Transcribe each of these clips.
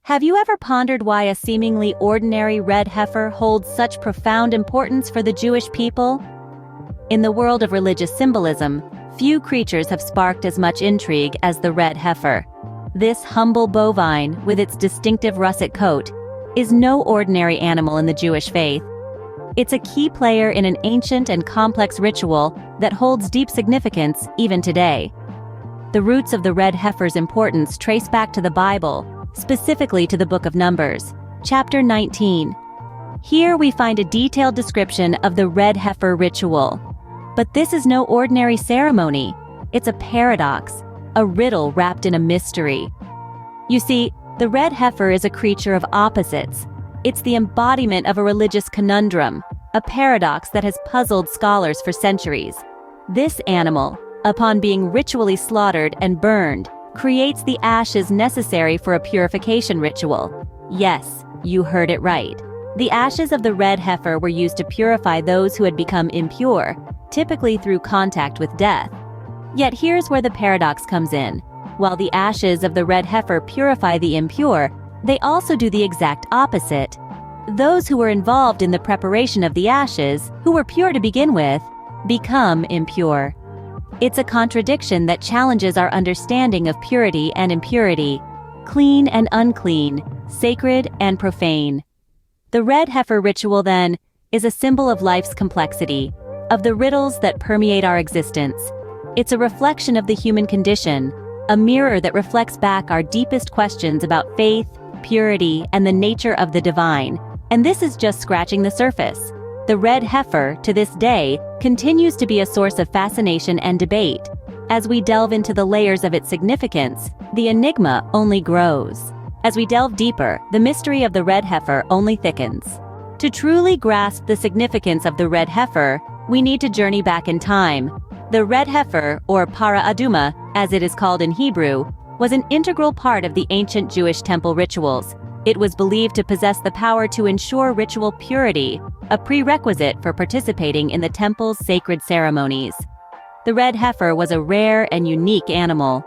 Have you ever pondered why a seemingly ordinary red heifer holds such profound importance for the Jewish people? In the world of religious symbolism, few creatures have sparked as much intrigue as the red heifer. This humble bovine, with its distinctive russet coat, is no ordinary animal in the Jewish faith. It's a key player in an ancient and complex ritual that holds deep significance even today. The roots of the red heifer's importance trace back to the Bible, specifically to the Book of Numbers, chapter 19. Here we find a detailed description of the red heifer ritual. But this is no ordinary ceremony. It's a paradox, a riddle wrapped in a mystery. You see, the red heifer is a creature of opposites. It's the embodiment of a religious conundrum, a paradox that has puzzled scholars for centuries. This animal, upon being ritually slaughtered and burned, creates the ashes necessary for a purification ritual. Yes, you heard it right. The ashes of the red heifer were used to purify those who had become impure, typically through contact with death. Yet here's where the paradox comes in. While the ashes of the red heifer purify the impure, they also do the exact opposite. Those who were involved in the preparation of the ashes, who were pure to begin with, become impure. It's a contradiction that challenges our understanding of purity and impurity, clean and unclean, sacred and profane. The red heifer ritual, then, is a symbol of life's complexity, of the riddles that permeate our existence. It's a reflection of the human condition, a mirror that reflects back our deepest questions about faith, purity, and the nature of the divine. And this is just scratching the surface. The red heifer, to this day, continues to be a source of fascination and debate. As we delve into the layers of its significance, the enigma only grows. As we delve deeper, the mystery of the red heifer only thickens. To truly grasp the significance of the red heifer, we need to journey back in time. The red heifer, or para aduma, as it is called in Hebrew, was an integral part of the ancient Jewish temple rituals. It was believed to possess the power to ensure ritual purity, a prerequisite for participating in the temple's sacred ceremonies. The red heifer was a rare and unique animal.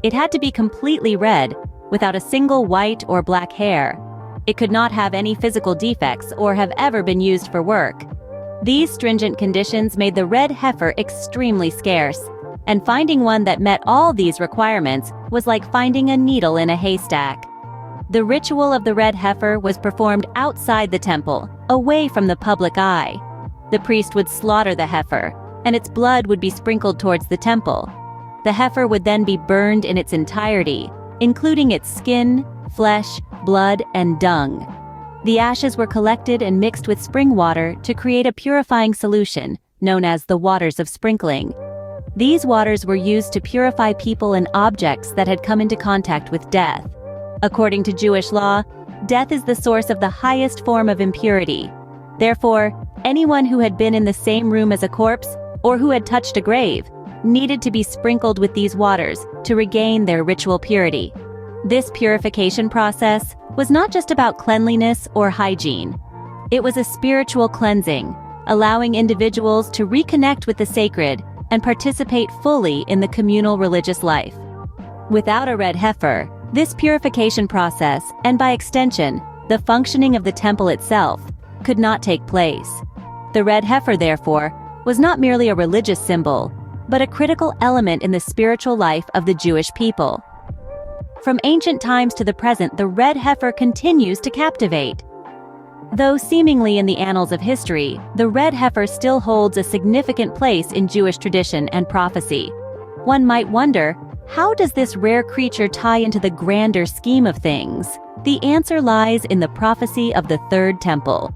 It had to be completely red, without a single white or black hair. It could not have any physical defects or have ever been used for work. These stringent conditions made the red heifer extremely scarce, and finding one that met all these requirements was like finding a needle in a haystack. The ritual of the red heifer was performed outside the temple, away from the public eye. The priest would slaughter the heifer, and its blood would be sprinkled towards the temple. The heifer would then be burned in its entirety, including its skin, flesh, blood, and dung. The ashes were collected and mixed with spring water to create a purifying solution, known as the waters of sprinkling. These waters were used to purify people and objects that had come into contact with death. According to Jewish law, death is the source of the highest form of impurity. Therefore, anyone who had been in the same room as a corpse, or who had touched a grave, needed to be sprinkled with these waters to regain their ritual purity. This purification process was not just about cleanliness or hygiene. It was a spiritual cleansing, allowing individuals to reconnect with the sacred and participate fully in the communal religious life. Without a red heifer, this purification process, and by extension, the functioning of the temple itself, could not take place. The red heifer, therefore, was not merely a religious symbol, but a critical element in the spiritual life of the Jewish people. From ancient times to the present, the red heifer continues to captivate. Though seemingly in the annals of history, the red heifer still holds a significant place in Jewish tradition and prophecy. One might wonder, how does this rare creature tie into the grander scheme of things? The answer lies in the prophecy of the Third Temple.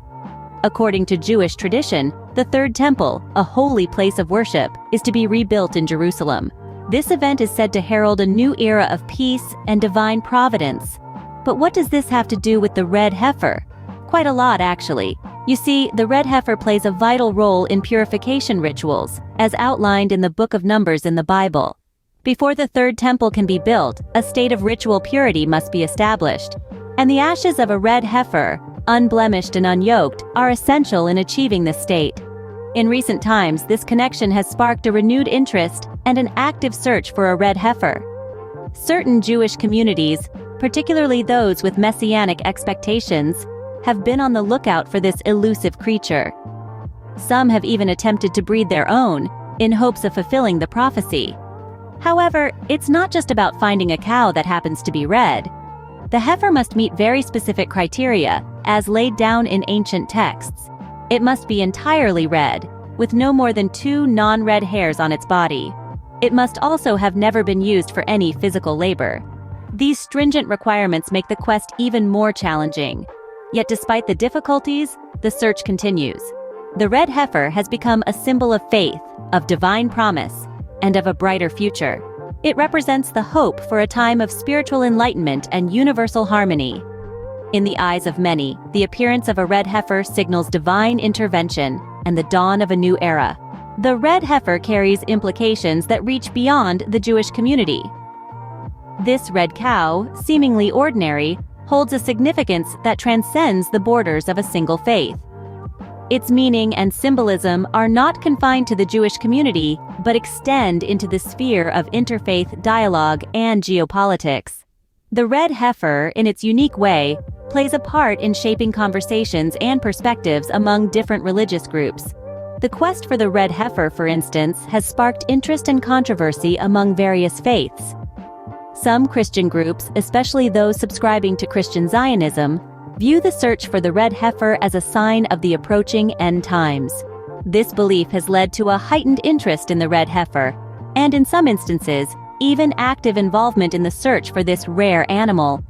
According to Jewish tradition, the Third Temple, a holy place of worship, is to be rebuilt in Jerusalem. This event is said to herald a new era of peace and divine providence. But what does this have to do with the red heifer? Quite a lot, actually. You see, the red heifer plays a vital role in purification rituals, as outlined in the Book of Numbers in the Bible. Before the Third Temple can be built, a state of ritual purity must be established. And the ashes of a red heifer, unblemished and unyoked, are essential in achieving this state. In recent times, this connection has sparked a renewed interest and an active search for a red heifer. Certain Jewish communities, particularly those with messianic expectations, have been on the lookout for this elusive creature. Some have even attempted to breed their own, in hopes of fulfilling the prophecy. However, it's not just about finding a cow that happens to be red. The heifer must meet very specific criteria, as laid down in ancient texts. It must be entirely red, with no more than 2 non-red hairs on its body. It must also have never been used for any physical labor. These stringent requirements make the quest even more challenging. Yet despite the difficulties, the search continues. The red heifer has become a symbol of faith, of divine promise, and of a brighter future. It represents the hope for a time of spiritual enlightenment and universal harmony. In the eyes of many, the appearance of a red heifer signals divine intervention and the dawn of a new era. The red heifer carries implications that reach beyond the Jewish community. This red cow, seemingly ordinary, holds a significance that transcends the borders of a single faith. Its meaning and symbolism are not confined to the Jewish community, but extend into the sphere of interfaith dialogue and geopolitics. The red heifer, in its unique way, plays a part in shaping conversations and perspectives among different religious groups. The quest for the red heifer, for instance, has sparked interest and controversy among various faiths. Some Christian groups, especially those subscribing to Christian Zionism, view the search for the red heifer as a sign of the approaching end times. This belief has led to a heightened interest in the red heifer, and in some instances, even active involvement in the search for this rare animal.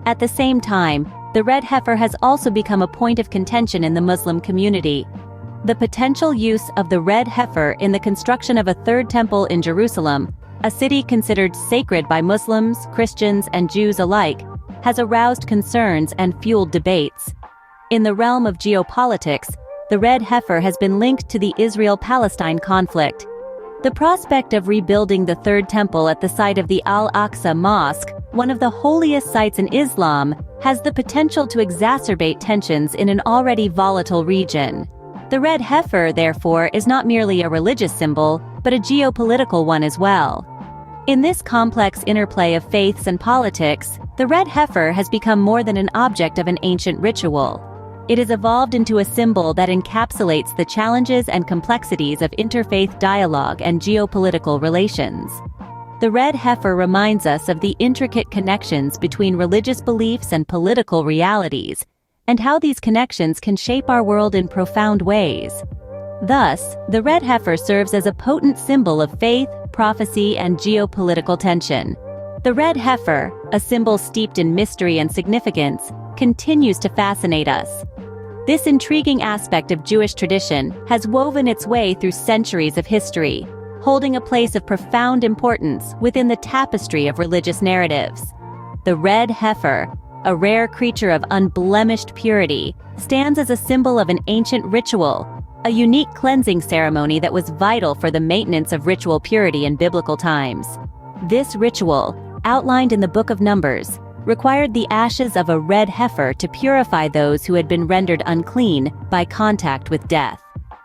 At the same time, the red heifer has also become a point of contention in the Muslim community. The potential use of the red heifer in the construction of a third temple in Jerusalem, a city considered sacred by Muslims, Christians, and Jews alike, has aroused concerns and fueled debates. In the realm of geopolitics, the red heifer has been linked to the Israel-Palestine conflict. The prospect of rebuilding the third temple at the site of the Al-Aqsa Mosque, one of the holiest sites in Islam, has the potential to exacerbate tensions in an already volatile region. The red heifer, therefore, is not merely a religious symbol, but a geopolitical one as well. In this complex interplay of faiths and politics, the red heifer has become more than an object of an ancient ritual. It has evolved into a symbol that encapsulates the challenges and complexities of interfaith dialogue and geopolitical relations. The red heifer reminds us of the intricate connections between religious beliefs and political realities, and how these connections can shape our world in profound ways. Thus, the red heifer serves as a potent symbol of faith, prophecy, and geopolitical tension. The red heifer, a symbol steeped in mystery and significance, continues to fascinate us. This intriguing aspect of Jewish tradition has woven its way through centuries of history, holding a place of profound importance within the tapestry of religious narratives. The red heifer, a rare creature of unblemished purity, stands as a symbol of an ancient ritual, a unique cleansing ceremony that was vital for the maintenance of ritual purity in biblical times. This ritual, outlined in the Book of Numbers, required the ashes of a red heifer to purify those who had been rendered unclean by contact with death.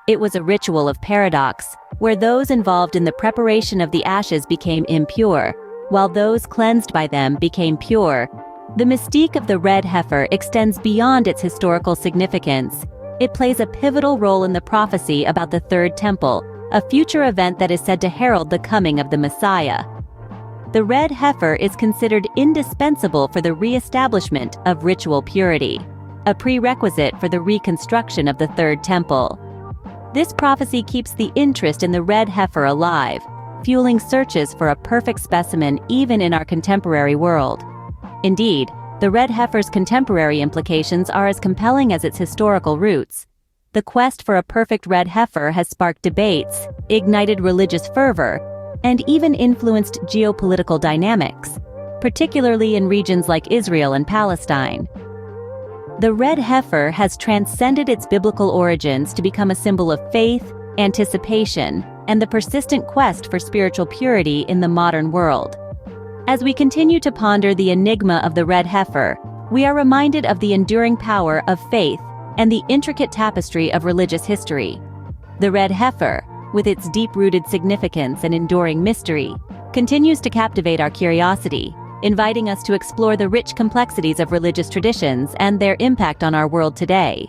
It was a ritual of paradox, where those involved in the preparation of the ashes became impure, while those cleansed by them became pure. The mystique of the red heifer extends beyond its historical significance. It plays a pivotal role in the prophecy about the Third Temple, a future event that is said to herald the coming of the Messiah. The red heifer is considered indispensable for the re-establishment of ritual purity, a prerequisite for the reconstruction of the Third Temple. This prophecy keeps the interest in the red heifer alive, fueling searches for a perfect specimen even in our contemporary world. Indeed, the red heifer's contemporary implications are as compelling as its historical roots. The quest for a perfect red heifer has sparked debates, ignited religious fervor, and even influenced geopolitical dynamics, particularly in regions like Israel and Palestine. The red heifer has transcended its biblical origins to become a symbol of faith, anticipation, and the persistent quest for spiritual purity in the modern world. As we continue to ponder the enigma of the red heifer, we are reminded of the enduring power of faith and the intricate tapestry of religious history. The red heifer, with its deep-rooted significance and enduring mystery, continues to captivate our curiosity, inviting us to explore the rich complexities of religious traditions and their impact on our world today.